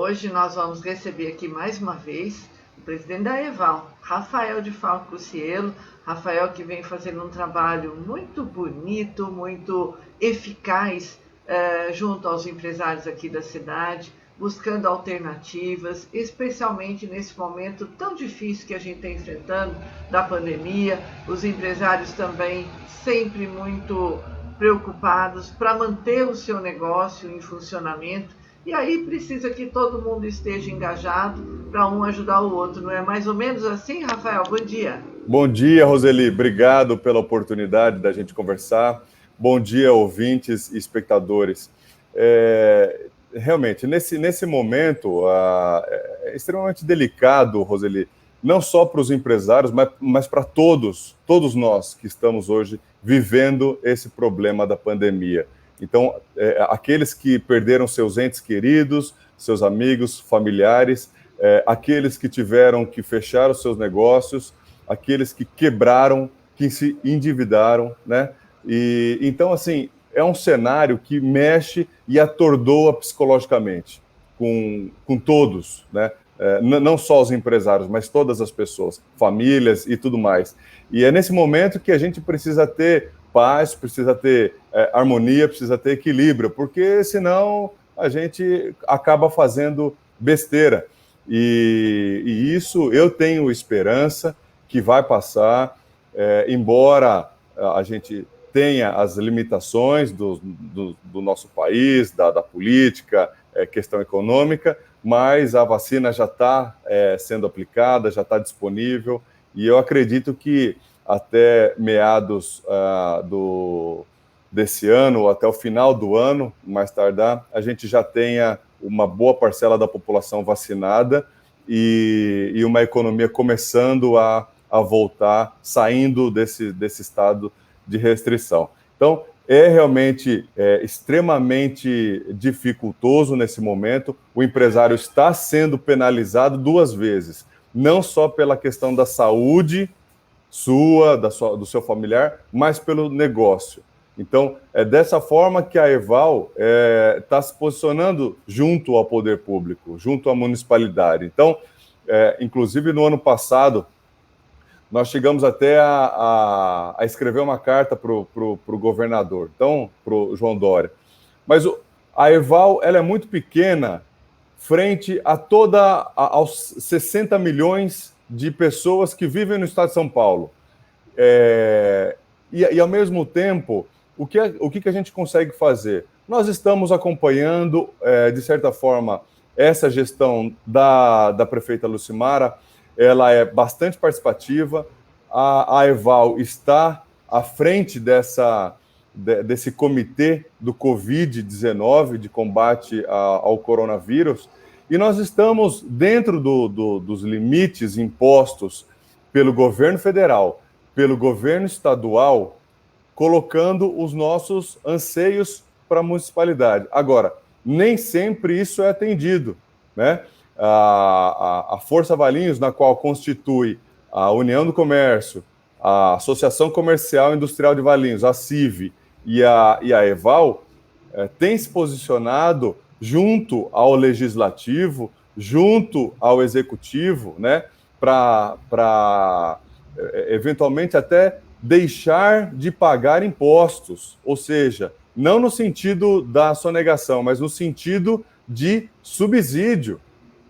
Hoje nós vamos receber aqui mais uma vez o presidente da EVAL, Rafael de Falco Cielo. Rafael, que vem fazendo um trabalho muito bonito, muito eficaz junto aos empresários aqui da cidade, buscando alternativas, especialmente nesse momento tão difícil que a gente está enfrentando da pandemia. Os empresários também sempre muito preocupados para manter o seu negócio em funcionamento. E aí precisa que todo mundo esteja engajado para um ajudar o outro. Não é mais ou menos assim, Rafael? Bom dia. Bom dia, Roseli. Obrigado pela oportunidade da gente conversar. Bom dia, ouvintes e espectadores. Realmente, nesse momento é extremamente delicado, Roseli, não só para os empresários, mas para todos nós que estamos hoje vivendo esse problema da pandemia. Então, aqueles que perderam seus entes queridos, seus amigos, familiares, aqueles que tiveram que fechar os seus negócios, aqueles que quebraram, que se endividaram, né? E então, assim, é um cenário que mexe e atordoa psicologicamente com todos, né? Não só os empresários, mas todas as pessoas, famílias e tudo mais. E é nesse momento que a gente precisa ter paz, precisa ter harmonia, precisa ter equilíbrio, porque senão a gente acaba fazendo besteira. E isso eu tenho esperança que vai passar, embora a gente tenha as limitações do nosso país, da política, questão econômica, mas a vacina já está sendo aplicada, já está disponível, e eu acredito que até meados desse ano, ou até o final do ano, mais tardar, a gente já tenha uma boa parcela da população vacinada e uma economia começando a voltar, saindo desse estado de restrição. Então, é realmente extremamente dificultoso nesse momento. O empresário está sendo penalizado duas vezes, não só pela questão da saúde do seu familiar, mas pelo negócio. Então, é dessa forma que a EVAL está se posicionando junto ao poder público, junto à municipalidade. Então, inclusive no ano passado, nós chegamos até a escrever uma carta para o governador, então, para o João Dória. Mas a EVAL ela é muito pequena frente aos 60 milhões de pessoas que vivem no estado de São Paulo. E ao mesmo tempo, o que a gente consegue fazer? Nós estamos acompanhando, de certa forma, essa gestão da prefeita Lucimara. Ela é bastante participativa, a EVAL está à frente desse comitê do Covid-19, de combate ao coronavírus, e nós estamos dentro dos limites impostos pelo governo federal, pelo governo estadual, colocando os nossos anseios para a municipalidade. Agora, nem sempre isso é atendido, né? A Força Valinhos, na qual constitui a União do Comércio, a Associação Comercial e Industrial de Valinhos, a CIV e a EVAL, tem se posicionado junto ao Legislativo, junto ao Executivo, né, para eventualmente até deixar de pagar impostos, ou seja, não no sentido da sonegação, mas no sentido de subsídio,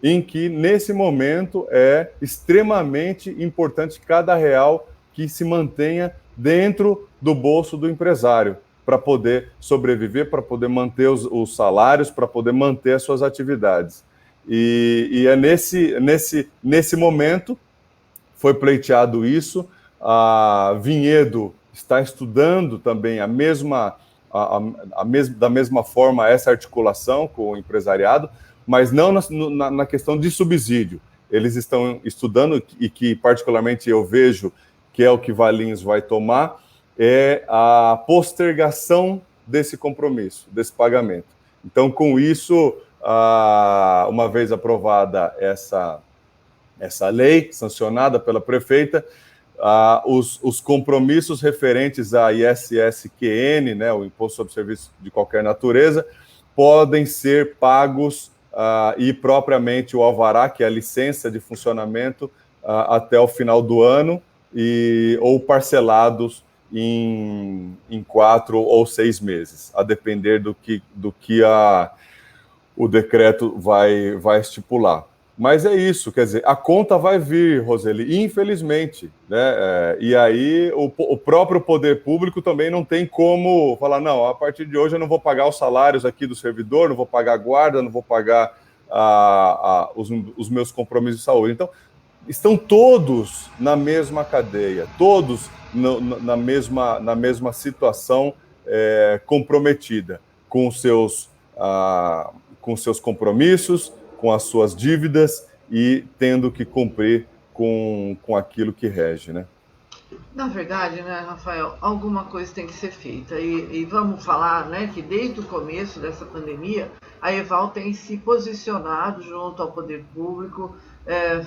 em que, nesse momento, é extremamente importante cada real que se mantenha dentro do bolso do empresário, para poder sobreviver, para poder manter os salários, para poder manter as suas atividades. E é nesse momento foi pleiteado isso. A Vinhedo está estudando também da mesma forma essa articulação com o empresariado, mas não na questão de subsídio. Eles estão estudando, e que particularmente eu vejo que é o que Valinhos vai tomar, é a postergação desse compromisso, desse pagamento. Então, com isso, uma vez aprovada essa lei, sancionada pela prefeita, os compromissos referentes à ISSQN, né, o Imposto sobre Serviços de Qualquer Natureza, podem ser pagos e propriamente o alvará, que é a licença de funcionamento, até o final do ano, ou parcelados em 4 ou 6 meses, a depender do que o decreto vai estipular. Mas é isso, quer dizer, a conta vai vir, Roseli, infelizmente, né? E aí o próprio poder público também não tem como falar, não, a partir de hoje eu não vou pagar os salários aqui do servidor, não vou pagar a guarda, não vou pagar os meus compromissos de saúde. Então, estão todos na mesma cadeia, todos na mesma situação comprometida com seus compromissos, com as suas dívidas e tendo que cumprir com aquilo que rege, né? Na verdade, né, Rafael, alguma coisa tem que ser feita. E vamos falar, né, que desde o começo dessa pandemia, a EVAL tem se posicionado junto ao poder público,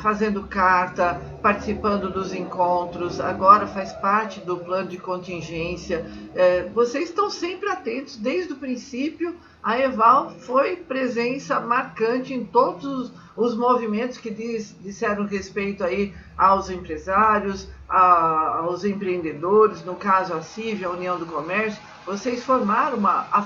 fazendo carta, participando dos encontros, agora faz parte do plano de contingência. Vocês estão sempre atentos desde o princípio. A EVAL foi presença marcante em todos os movimentos que disseram respeito aí aos empresários, aos empreendedores, no caso a CIV, a União do Comércio. Vocês formaram a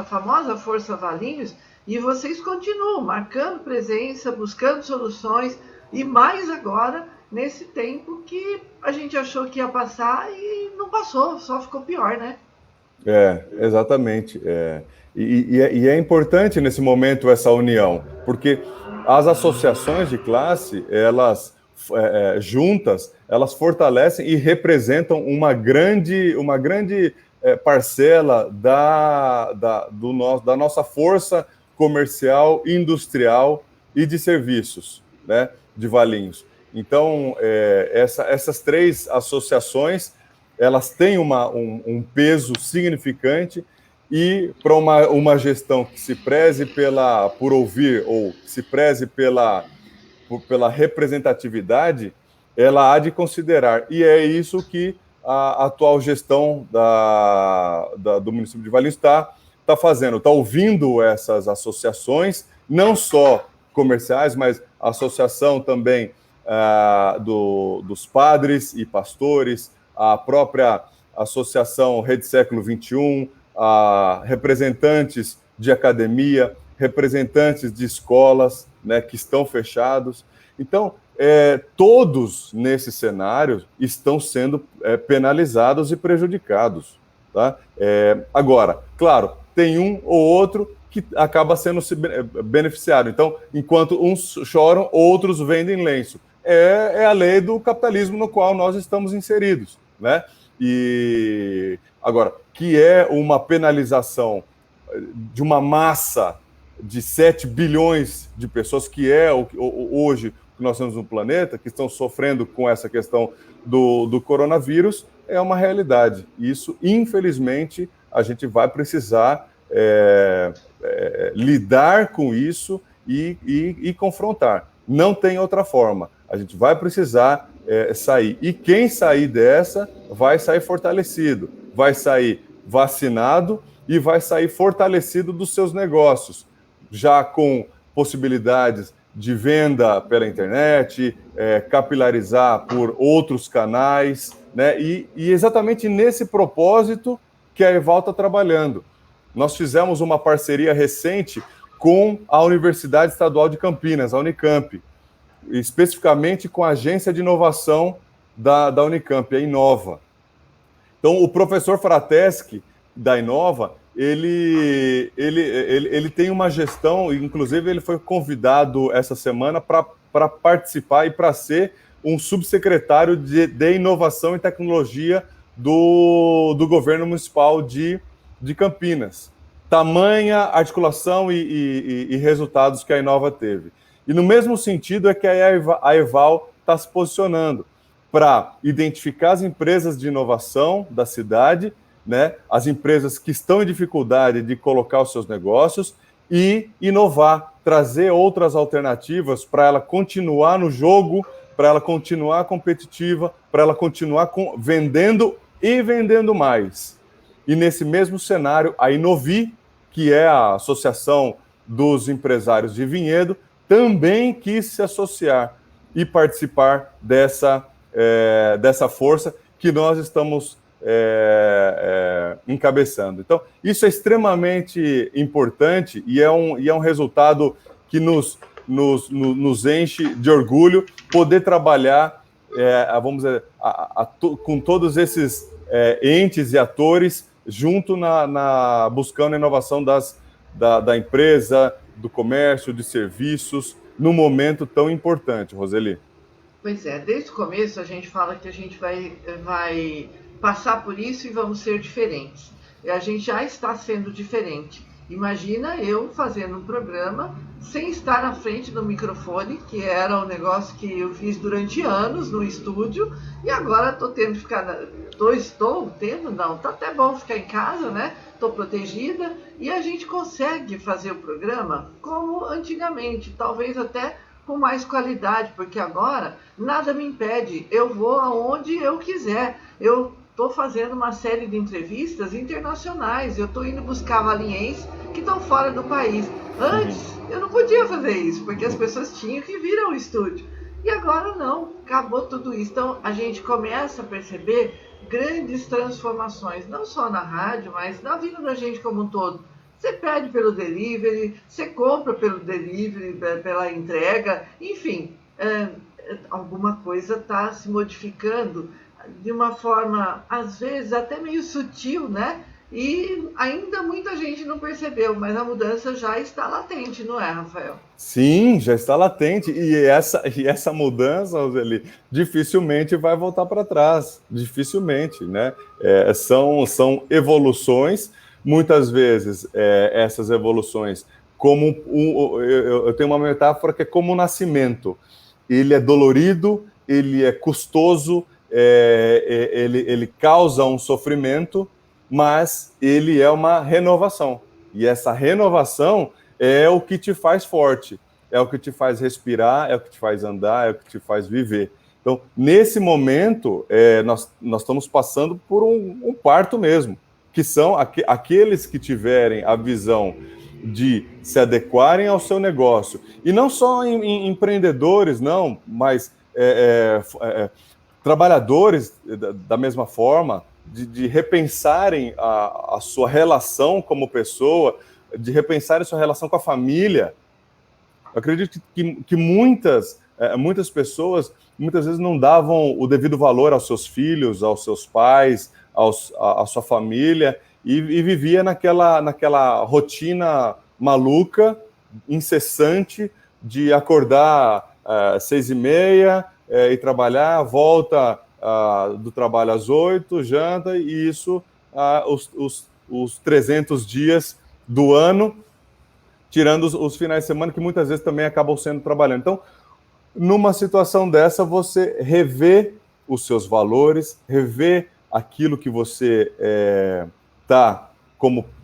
famosa Força Valinhos, e vocês continuam marcando presença, buscando soluções, e mais agora, nesse tempo que a gente achou que ia passar e não passou, só ficou pior, né? Exatamente. E é importante nesse momento essa união, porque as associações de classe, elas juntas, elas fortalecem e representam uma grande parcela da nossa força comercial, industrial e de serviços, né, de Valinhos. Então, essas 3 associações, elas têm um peso significante, e para uma gestão que se preze por ouvir, ou que se preze pela representatividade, ela há de considerar. E é isso que a atual gestão do município de Valinhos está fazendo, está ouvindo essas associações, não só comerciais, mas a associação também dos padres e pastores, a própria associação Rede Século XXI, representantes de academia, representantes de escolas, né, que estão fechados. Então, todos nesse cenário estão sendo penalizados e prejudicados. Tá? Agora, claro, tem um ou outro que acaba sendo beneficiado. Então, enquanto uns choram, outros vendem lenço. É a lei do capitalismo no qual nós estamos inseridos, né? E agora, que é uma penalização de uma massa de 7 bilhões de pessoas, que é hoje que nós temos no planeta, que estão sofrendo com essa questão do coronavírus, é uma realidade. Isso, infelizmente, a gente vai precisar lidar com isso e confrontar. Não tem outra forma. A gente vai precisar sair. E quem sair dessa vai sair fortalecido, vai sair vacinado e vai sair fortalecido dos seus negócios, já com possibilidades de venda pela internet, capilarizar por outros canais, né? E exatamente nesse propósito que a EVAL está trabalhando. Nós fizemos uma parceria recente com a Universidade Estadual de Campinas, a Unicamp, especificamente com a Agência de Inovação da Unicamp, a Inova. Então, o professor Frateschi, da Inova, ele tem uma gestão, inclusive ele foi convidado essa semana para participar e para ser um subsecretário de Inovação e Tecnologia do governo municipal de Campinas. Tamanha articulação e resultados que a Inova teve. E no mesmo sentido é que a EVAL está se posicionando para identificar as empresas de inovação da cidade, né, as empresas que estão em dificuldade de colocar os seus negócios e inovar, trazer outras alternativas para ela continuar no jogo, para ela continuar competitiva, para ela continuar vendendo e vendendo mais. E nesse mesmo cenário, a Inovi, que é a associação dos empresários de Vinhedo também quis se associar e participar dessa força que nós estamos encabeçando. Então, isso é extremamente importante e é um resultado que nos enche de orgulho poder trabalhar, vamos dizer, com todos esses entes e atores junto buscando a inovação da empresa, do comércio, de serviços, num momento tão importante, Roseli. Pois é, desde o começo a gente fala que a gente vai passar por isso e vamos ser diferentes. E a gente já está sendo diferente. Imagina eu fazendo um programa sem estar na frente do microfone, que era um negócio que eu fiz durante anos no estúdio, e agora estou tendo que ficar... Tá até bom ficar em casa, né? Estou protegida, e a gente consegue fazer o programa como antigamente, talvez até com mais qualidade, porque agora nada me impede, eu vou aonde eu quiser. Eu estou fazendo uma série de entrevistas internacionais, eu estou indo buscar valinienses que estão fora do país. Antes eu não podia fazer isso, porque as pessoas tinham que vir ao estúdio. E agora não, acabou tudo isso. Então a gente começa a perceber grandes transformações, não só na rádio, mas na vida da gente como um todo. Você pede pelo delivery, você compra pelo delivery, pela entrega, enfim, alguma coisa está se modificando de uma forma, às vezes, até meio sutil, né? E ainda muita gente não percebeu, mas a mudança já está latente, não é, Rafael? Sim, já está latente. E essa mudança, Roseli, dificilmente vai voltar para trás. Dificilmente, né? São evoluções. Muitas vezes, essas evoluções, eu tenho uma metáfora que é como um nascimento. Ele é dolorido, ele é custoso, ele causa um sofrimento, mas ele é uma renovação. E essa renovação é o que te faz forte, é o que te faz respirar, é o que te faz andar, é o que te faz viver. Então, nesse momento, nós estamos passando por um parto mesmo, que são aqueles que tiverem a visão de se adequarem ao seu negócio. E não só empreendedores, não, mas trabalhadores da mesma forma, de repensarem a sua relação como pessoa, de repensarem a sua relação com a família. Eu acredito que muitas pessoas, muitas vezes, não davam o devido valor aos seus filhos, aos seus pais, à sua família, e vivia naquela rotina maluca, incessante, de acordar às 6h30 e trabalhar, volta do trabalho às 8h, janta, e isso os 300 dias do ano, tirando os finais de semana, que muitas vezes também acabam sendo trabalhando. Então, numa situação dessa, você revê os seus valores, revê aquilo que você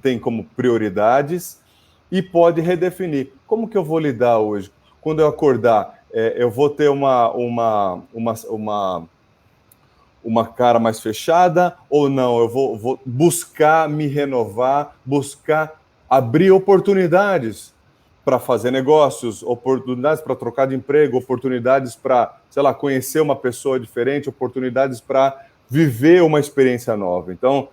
tem como prioridades e pode redefinir. Como que eu vou lidar hoje? Quando eu acordar, eu vou ter uma cara mais fechada ou não? Eu vou buscar me renovar, buscar abrir oportunidades para fazer negócios, oportunidades para trocar de emprego, oportunidades para, sei lá, conhecer uma pessoa diferente, oportunidades para viver uma experiência nova. Então,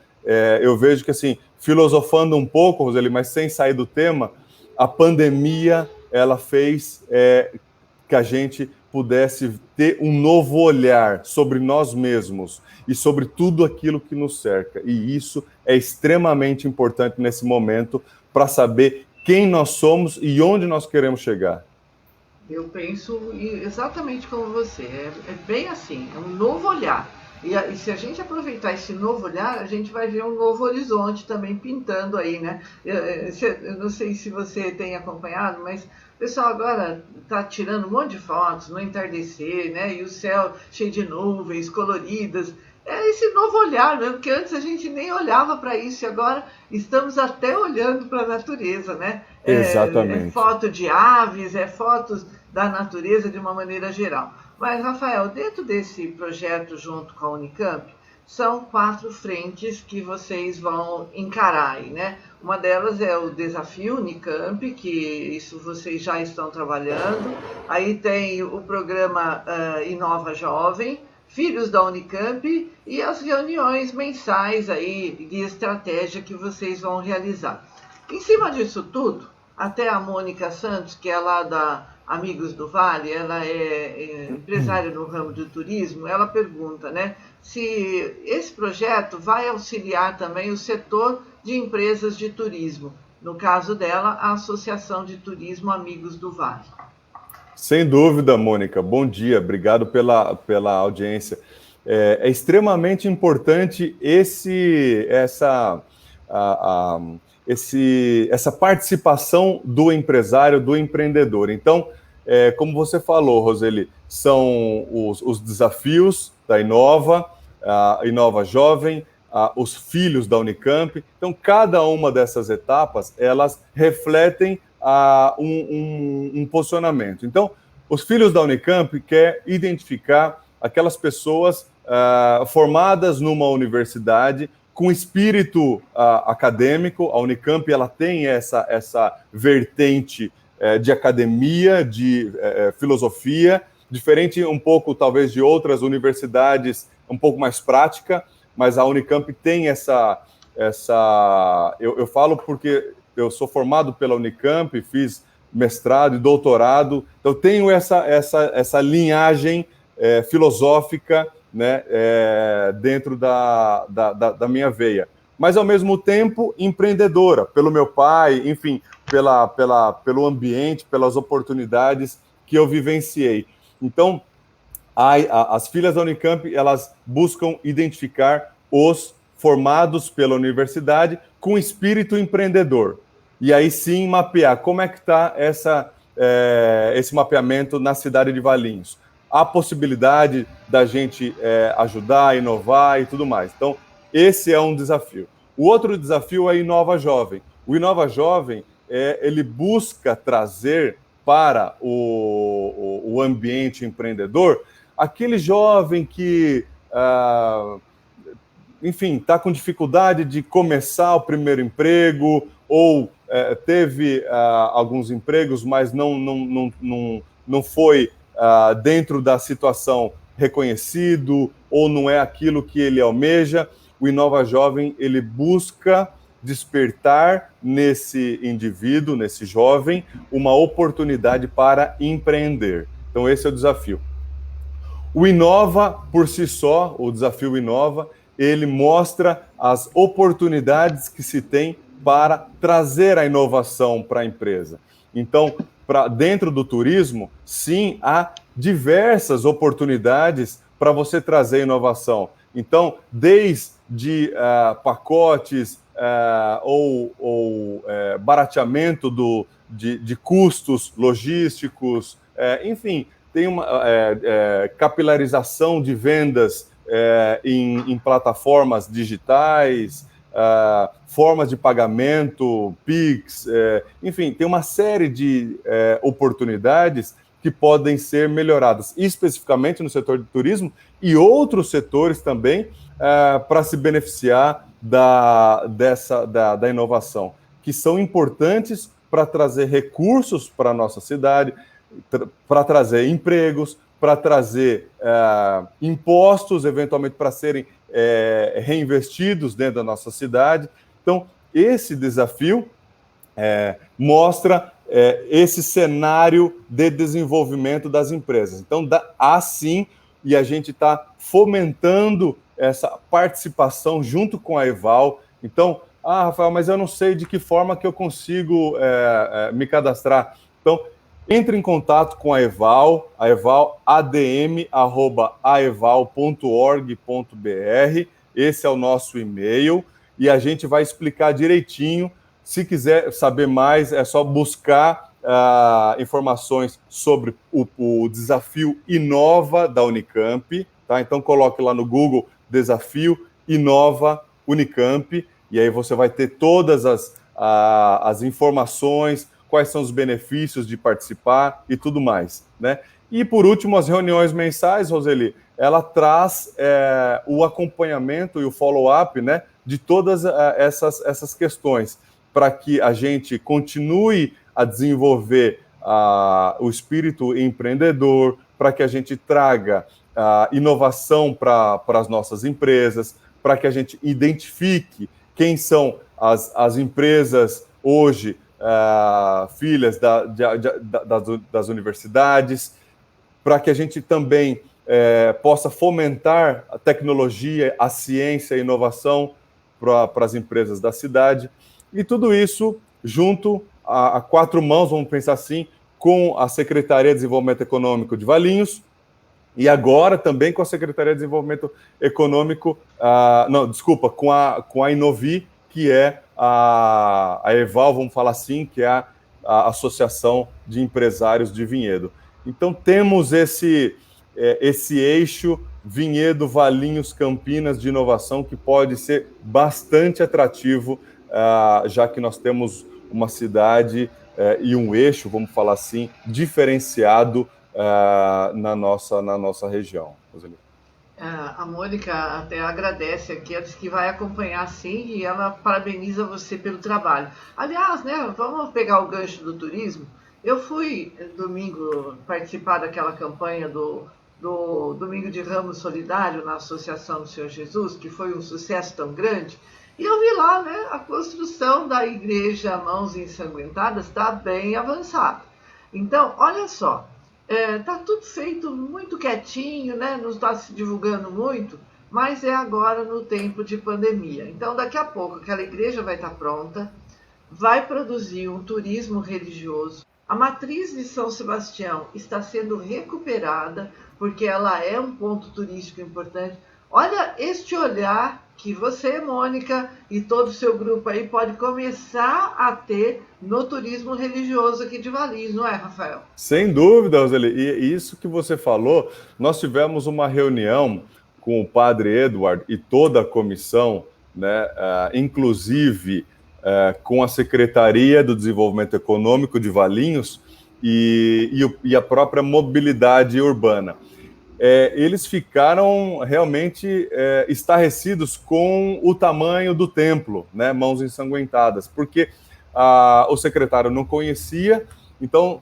eu vejo que, assim, filosofando um pouco, Roseli, mas sem sair do tema, a pandemia, ela fez que a gente pudesse ter um novo olhar sobre nós mesmos e sobre tudo aquilo que nos cerca. E isso é extremamente importante nesse momento para saber quem nós somos e onde nós queremos chegar. Eu penso exatamente como você. É bem assim, é um novo olhar. E se a gente aproveitar esse novo olhar, a gente vai ver um novo horizonte também pintando aí, né? Eu não sei se você tem acompanhado, mas o pessoal agora está tirando um monte de fotos no entardecer, né? E o céu cheio de nuvens coloridas. É esse novo olhar mesmo, porque antes a gente nem olhava para isso e agora estamos até olhando para a natureza, né? Exatamente. É foto de aves, é fotos da natureza de uma maneira geral. Mas, Rafael, dentro desse projeto junto com a Unicamp, são 4 frentes que vocês vão encarar aí, né? Uma delas é o desafio Unicamp, que isso vocês já estão trabalhando. Aí tem o programa Inova Jovem, Filhos da Unicamp e as reuniões mensais aí de estratégia que vocês vão realizar. Em cima disso tudo, até a Mônica Santos, que é lá da Amigos do Vale, ela é empresária no ramo do turismo, ela pergunta, né, se esse projeto vai auxiliar também o setor de empresas de turismo. No caso dela, a Associação de Turismo Amigos do Vale. Sem dúvida, Mônica. Bom dia, obrigado pela audiência. É extremamente importante essa participação do empresário, do empreendedor. Então, como você falou, Roseli, são os desafios da Inova, a Inova Jovem, os filhos da Unicamp. Então, cada uma dessas etapas, elas refletem um posicionamento. Então, os filhos da Unicamp quer identificar aquelas pessoas formadas numa universidade com espírito acadêmico. A Unicamp ela tem essa vertente de academia, de filosofia, diferente um pouco, talvez, de outras universidades, um pouco mais prática, mas a Unicamp tem eu falo porque eu sou formado pela Unicamp, fiz mestrado e doutorado, então tenho essa linhagem filosófica, né, dentro da minha veia. Mas, ao mesmo tempo, empreendedora, pelo meu pai, enfim, pelo ambiente, pelas oportunidades que eu vivenciei. Então, as filhas da Unicamp, elas buscam identificar os formados pela universidade com espírito empreendedor. E aí sim mapear como é que está esse mapeamento na cidade de Valinhos. Há possibilidade da gente ajudar, inovar e tudo mais. Então, esse é um desafio. O outro desafio é a Inova Jovem. O Inova Jovem, ele busca trazer para o ambiente empreendedor aquele jovem que, enfim, está com dificuldade de começar o primeiro emprego ou teve alguns empregos, mas não foi dentro da situação reconhecido ou não é aquilo que ele almeja. O Inova Jovem, ele busca despertar nesse indivíduo, nesse jovem, uma oportunidade para empreender. Então, esse é o desafio. O Inova, por si só, o desafio Inova, ele mostra as oportunidades que se tem para trazer a inovação para a empresa. Então, dentro do turismo, sim, há diversas oportunidades para você trazer inovação. Então, desde pacotes ou barateamento de custos logísticos, enfim, tem uma capilarização de vendas em plataformas digitais, formas de pagamento, PIX, enfim, tem uma série de oportunidades que podem ser melhoradas, especificamente no setor de turismo e outros setores também, para se beneficiar da inovação, que são importantes para trazer recursos para a nossa cidade, para trazer empregos, para trazer impostos, eventualmente para serem reinvestidos dentro da nossa cidade. Então, esse desafio mostra esse cenário de desenvolvimento das empresas. Então, há sim, e a gente está fomentando essa participação junto com a EVAL. Então, Rafael, mas eu não sei de que forma que eu consigo me cadastrar. Então, entre em contato com a EVAL adm@aeval.org.br. Esse é o nosso e-mail e a gente vai explicar direitinho. Se quiser saber mais, é só buscar informações sobre o desafio Inova da Unicamp, tá? Então coloque lá no Google Desafio Inova Unicamp e aí você vai ter todas as informações, quais são os benefícios de participar e tudo mais, né? E, por último, as reuniões mensais, Roseli, ela traz o acompanhamento e o follow-up, né, de todas essas questões, para que a gente continue a desenvolver o espírito empreendedor, para que a gente traga inovação para as nossas empresas, para que a gente identifique quem são as empresas hoje filhas das universidades, para que a gente também possa fomentar a tecnologia, a ciência e a inovação para as empresas da cidade. E tudo isso junto a quatro mãos, vamos pensar assim, com a Secretaria de Desenvolvimento Econômico de Valinhos e agora também com a Secretaria de Desenvolvimento Econômico, com a Inovi, que é a EVAL, vamos falar assim, que é a Associação de Empresários de Vinhedo. Então temos esse eixo Vinhedo, Valinhos, Campinas de inovação que pode ser bastante atrativo, já que nós temos uma cidade e um eixo, vamos falar assim, diferenciado na nossa região. A Mônica até agradece aqui, ela diz que vai acompanhar sim e ela parabeniza você pelo trabalho. Aliás, né, vamos pegar o gancho do turismo. Eu fui domingo participar daquela campanha do Domingo de Ramos Solidário na Associação do Senhor Jesus, que foi um sucesso tão grande. E eu vi lá, né, a construção da igreja Mãos Ensanguentadas está bem avançada. Então, olha só, está tudo feito muito quietinho, né, não está se divulgando muito, mas é agora no tempo de pandemia. Então, daqui a pouco, aquela igreja vai estar pronta, vai produzir um turismo religioso. A matriz de São Sebastião está sendo recuperada, porque ela é um ponto turístico importante. Olha este olhar que você, Mônica, e todo o seu grupo aí pode começar a ter no turismo religioso aqui de Valinhos, não é, Rafael? Sem dúvida, Roseli. E isso que você falou, nós tivemos uma reunião com o padre Edward e toda a comissão, né, inclusive com a Secretaria do Desenvolvimento Econômico de Valinhos e a própria mobilidade urbana. Eles ficaram realmente estarrecidos com o tamanho do templo, né, Mãos Ensanguentadas, porque o secretário não conhecia, então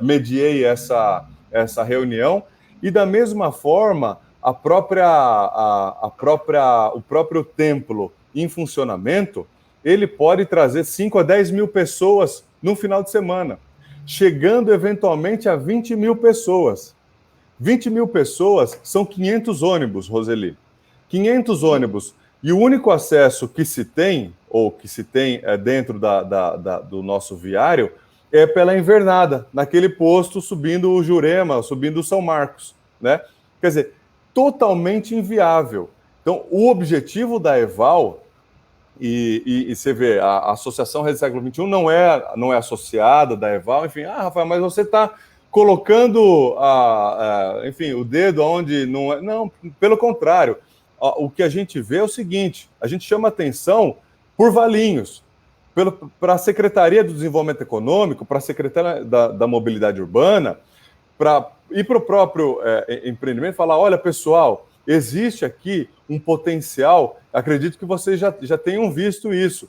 mediei essa reunião, e da mesma forma, o próprio templo em funcionamento, ele pode trazer 5 a 10 mil pessoas no final de semana, chegando eventualmente a 20 mil pessoas. 20 mil pessoas são 500 ônibus, Roseli. 500 ônibus. E o único acesso que se tem, dentro do nosso viário, é pela Invernada, naquele posto subindo o Jurema, subindo o São Marcos, né? Quer dizer, totalmente inviável. Então, o objetivo da EVAL, e você vê, a Associação Rede Século XXI não é associada da EVAL, enfim, Rafael, mas você está colocando, enfim, o dedo onde não é. Não, pelo contrário. O que a gente vê é o seguinte, a gente chama atenção por Valinhos, para a Secretaria do Desenvolvimento Econômico, para a Secretaria da Mobilidade Urbana, e para o próprio empreendimento, falar, olha, pessoal, existe aqui um potencial, acredito que vocês já tenham visto isso,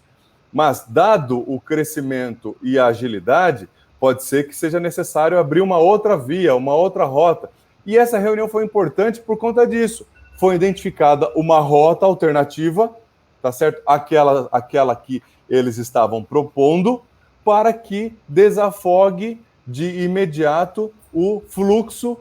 mas dado o crescimento e a agilidade, pode ser que seja necessário abrir uma outra via, uma outra rota. E essa reunião foi importante por conta disso. Foi identificada uma rota alternativa, tá certo? Aquela que eles estavam propondo, para que desafogue de imediato o fluxo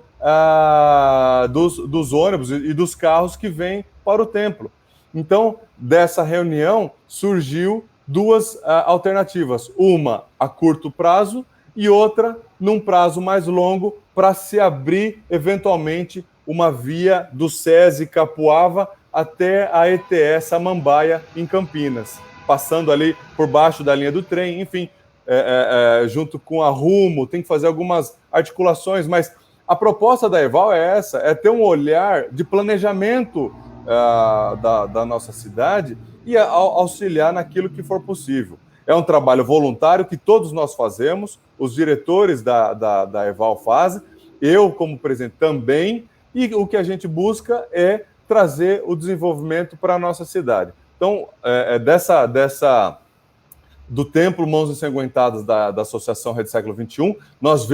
dos ônibus e dos carros que vêm para o templo. Então, dessa reunião, surgiu duas alternativas. Uma a curto prazo, e outra num prazo mais longo, para se abrir, eventualmente, uma via do SESI Capuava até a ETE Samambaia, em Campinas, passando ali por baixo da linha do trem, enfim, junto com a Rumo, tem que fazer algumas articulações, mas a proposta da EVAL é essa, é ter um olhar de planejamento da nossa cidade e auxiliar naquilo que for possível. É um trabalho voluntário que todos nós fazemos, os diretores da EVAL fazem, eu, como presidente, também, e o que a gente busca é trazer o desenvolvimento para a nossa cidade. Então, do Templo Mãos Ensanguentadas da Associação Rede Século XXI, nós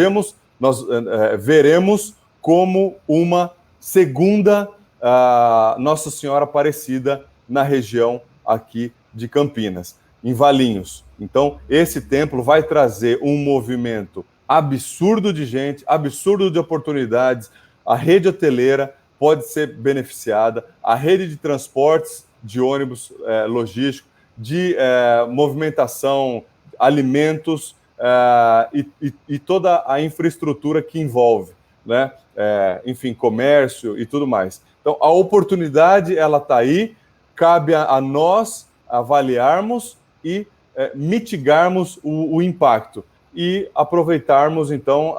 veremos como uma segunda Nossa Senhora Aparecida na região aqui de Campinas, em Valinhos. Então, esse templo vai trazer um movimento absurdo de gente, absurdo de oportunidades. A rede hoteleira pode ser beneficiada, a rede de transportes, de ônibus logístico, de movimentação, alimentos e toda a infraestrutura que envolve, né? Enfim, comércio e tudo mais. Então, a oportunidade, ela está aí, cabe a nós avaliarmos e mitigarmos o impacto e aproveitarmos, então,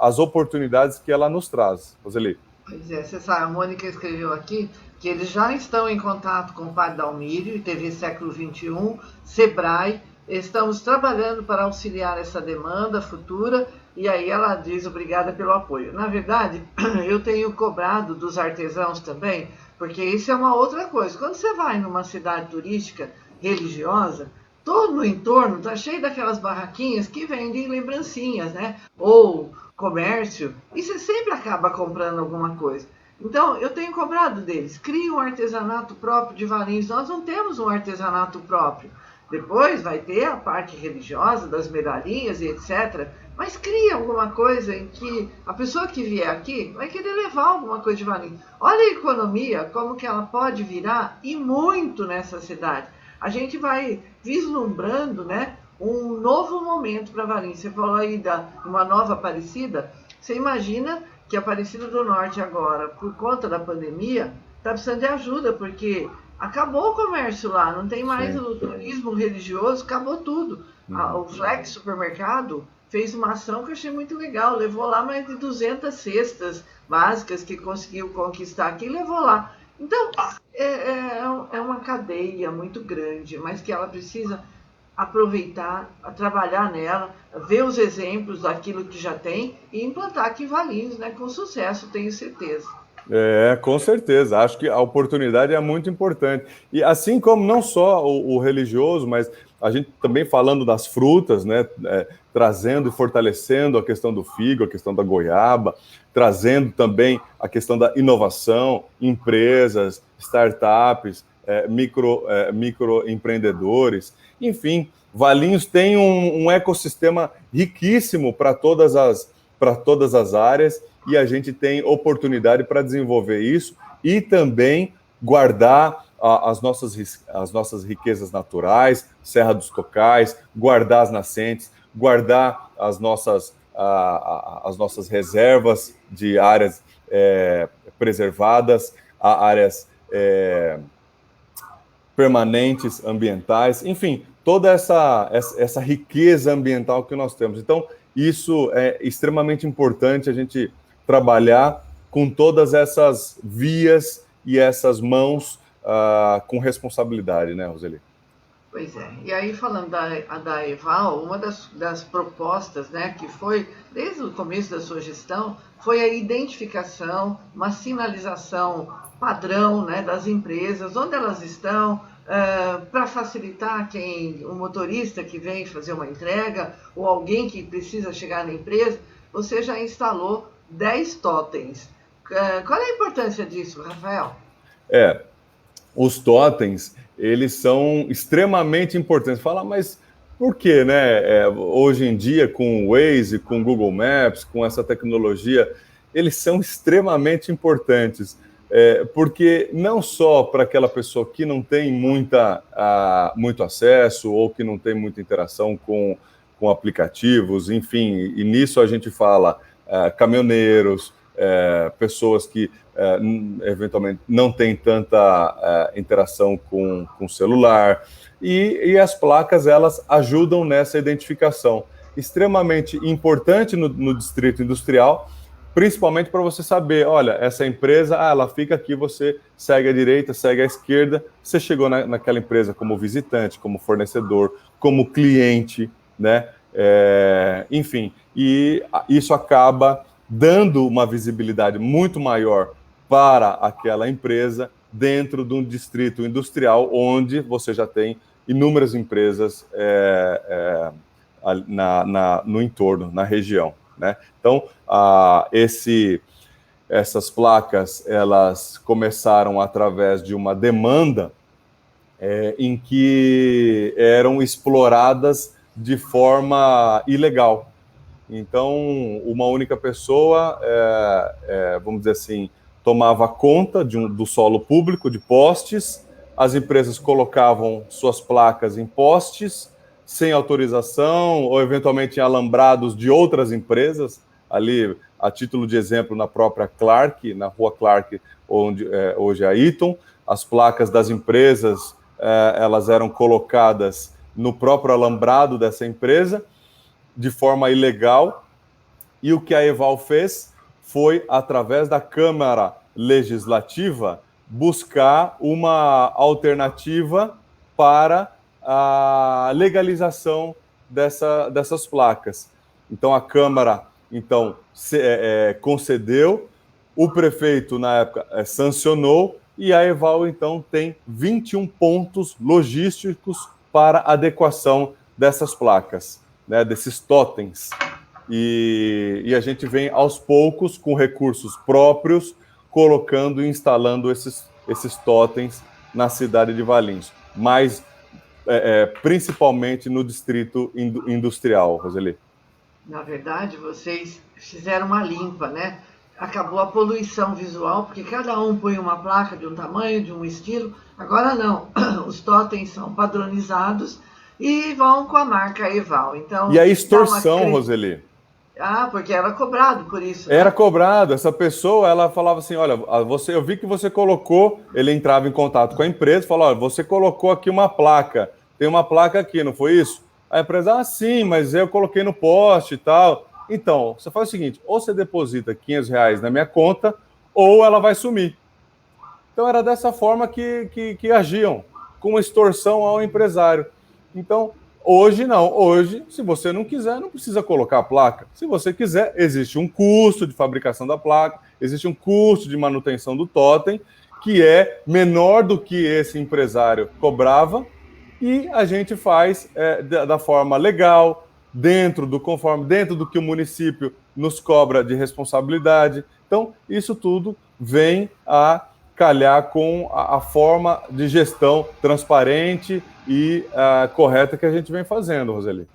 as oportunidades que ela nos traz. Roseli. Pois é, você sabe, a Mônica escreveu aqui que eles já estão em contato com o Padre Dalmírio e TV Século XXI, Sebrae, estamos trabalhando para auxiliar essa demanda futura, e aí ela diz obrigada pelo apoio. Na verdade, eu tenho cobrado dos artesãos também, porque isso é uma outra coisa. Quando você vai numa cidade turística religiosa, todo o entorno está cheio daquelas barraquinhas que vendem lembrancinhas, né? Ou comércio, e você sempre acaba comprando alguma coisa. Então, eu tenho cobrado deles, crie um artesanato próprio de Valinhos. Nós não temos um artesanato próprio. Depois vai ter a parte religiosa, das medalhinhas e etc. Mas cria alguma coisa em que a pessoa que vier aqui vai querer levar alguma coisa de Valinhos. Olha a economia, como que ela pode virar, e muito nessa cidade. A gente vai vislumbrando, né, um novo momento para Valinhos. Você falou aí de uma nova Aparecida. Você imagina que a Aparecida do Norte agora, por conta da pandemia, está precisando de ajuda, porque acabou o comércio lá, não tem mais o turismo religioso, acabou tudo. O Flex Supermercado fez uma ação que eu achei muito legal, levou lá mais de 200 cestas básicas que conseguiu conquistar aqui e levou lá. Então, é uma cadeia muito grande, mas que ela precisa aproveitar, trabalhar nela, ver os exemplos daquilo que já tem e implantar aqui em Valinhos, né, com sucesso, tenho certeza. Com certeza. Acho que a oportunidade é muito importante. E assim como não só o religioso, mas a gente também falando das frutas, né, trazendo e fortalecendo a questão do figo, a questão da goiaba, trazendo também a questão da inovação, empresas, startups, microempreendedores, enfim, Valinhos tem um ecossistema riquíssimo para todas as áreas, e a gente tem oportunidade para desenvolver isso e também guardar as nossas riquezas naturais, Serra dos Cocais, guardar as nascentes, guardar as nossas reservas de áreas preservadas, áreas permanentes ambientais, enfim, toda essa riqueza ambiental que nós temos. Então, isso é extremamente importante a gente trabalhar com todas essas vias e essas mãos com responsabilidade, né, Roseli? Pois é. E aí, falando da EVAL, uma das propostas, né, que foi, desde o começo da sua gestão, foi a identificação, uma sinalização padrão, né, das empresas, onde elas estão, para facilitar o motorista que vem fazer uma entrega, ou alguém que precisa chegar na empresa. Você já instalou 10 totens. Qual é a importância disso, Rafael? Os totens, eles são extremamente importantes. Fala, mas por quê, né? Hoje em dia, com o Waze, com o Google Maps, com essa tecnologia, eles são extremamente importantes. Porque não só para aquela pessoa que não tem muito acesso ou que não tem muita interação com aplicativos, enfim, e nisso a gente fala caminhoneiros, pessoas que eventualmente não têm tanta interação com o celular, e as placas, elas ajudam nessa identificação. Extremamente importante no distrito industrial, principalmente para você saber, olha, essa empresa, ela fica aqui, você segue à direita, segue à esquerda, você chegou naquela empresa como visitante, como fornecedor, como cliente, né? Enfim, e isso acaba dando uma visibilidade muito maior para aquela empresa dentro de um distrito industrial onde você já tem inúmeras empresas no entorno, na região, né? Então, essas placas, elas começaram através de uma demanda em que eram exploradas de forma ilegal. Então, uma única pessoa, vamos dizer assim, tomava conta do solo público, de postes, as empresas colocavam suas placas em postes, sem autorização, ou eventualmente em alambrados de outras empresas, ali, a título de exemplo, na própria Clark, na rua Clark, onde hoje é a Eaton, as placas das empresas, elas eram colocadas no próprio alambrado dessa empresa, de forma ilegal, e o que a EVAL fez foi, através da Câmara Legislativa, buscar uma alternativa para a legalização dessas placas. Então, a Câmara concedeu, o prefeito, na época, sancionou, e a EVAL, então, tem 21 pontos logísticos para adequação dessas placas, né, desses totens. E a gente vem, aos poucos, com recursos próprios, colocando e instalando esses totens na cidade de Valinhos, mas principalmente no distrito industrial, Roseli. Na verdade, vocês fizeram uma limpa, né? Acabou a poluição visual, porque cada um põe uma placa de um tamanho, de um estilo. Agora não, os totens são padronizados e vão com a marca EVAL. Então, e a extorsão, Roseli? Ah, porque era cobrado por isso. Né? Era cobrado. Essa pessoa, ela falava assim, olha, eu vi que você colocou, ele entrava em contato com a empresa e falou, olha, você colocou aqui uma placa, tem uma placa aqui, não foi isso? A empresa, sim, mas eu coloquei no poste e tal. Então, você faz o seguinte, ou você deposita R$500 na minha conta, ou ela vai sumir. Então, era dessa forma que agiam, com uma extorsão ao empresário. Então, hoje não. Hoje, se você não quiser, não precisa colocar a placa. Se você quiser, existe um custo de fabricação da placa, existe um custo de manutenção do totem, que é menor do que esse empresário cobrava, e a gente faz da forma legal, dentro do que o município nos cobra de responsabilidade. Então, isso tudo vem a calhar com a forma de gestão transparente e correta que a gente vem fazendo, Roseli.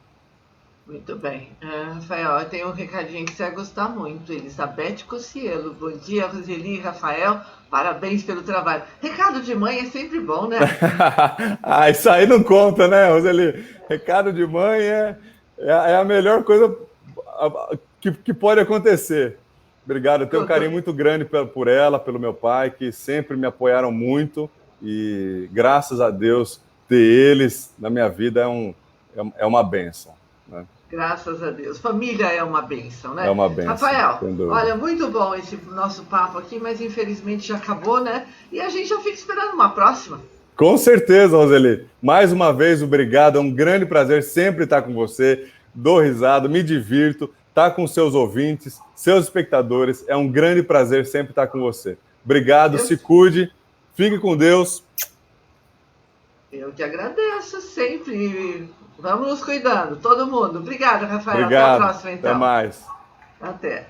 Muito bem. Rafael, eu tenho um recadinho que você vai gostar muito. Elizabeth Cocielo. Bom dia, Roseli e Rafael. Parabéns pelo trabalho. Recado de mãe é sempre bom, né? Isso aí não conta, né, Roseli? Recado de mãe é a melhor coisa que pode acontecer. Obrigado, eu tenho um carinho muito grande por ela, pelo meu pai, que sempre me apoiaram muito, e graças a Deus ter eles na minha vida é uma bênção, né? Graças a Deus. Família é uma bênção, né? É uma bênção. Rafael, olha, muito bom esse nosso papo aqui, mas infelizmente já acabou, né? E a gente já fica esperando uma próxima. Com certeza, Roseli. Mais uma vez, obrigado. É um grande prazer sempre estar com você. Dou risada, me divirto, estar com seus ouvintes, seus espectadores. É um grande prazer sempre estar com você. Obrigado, se cuide, fique com Deus. Eu que agradeço sempre. Vamos nos cuidando, todo mundo. Obrigada, Rafael. Obrigado. Até a próxima, então. Até mais. Até.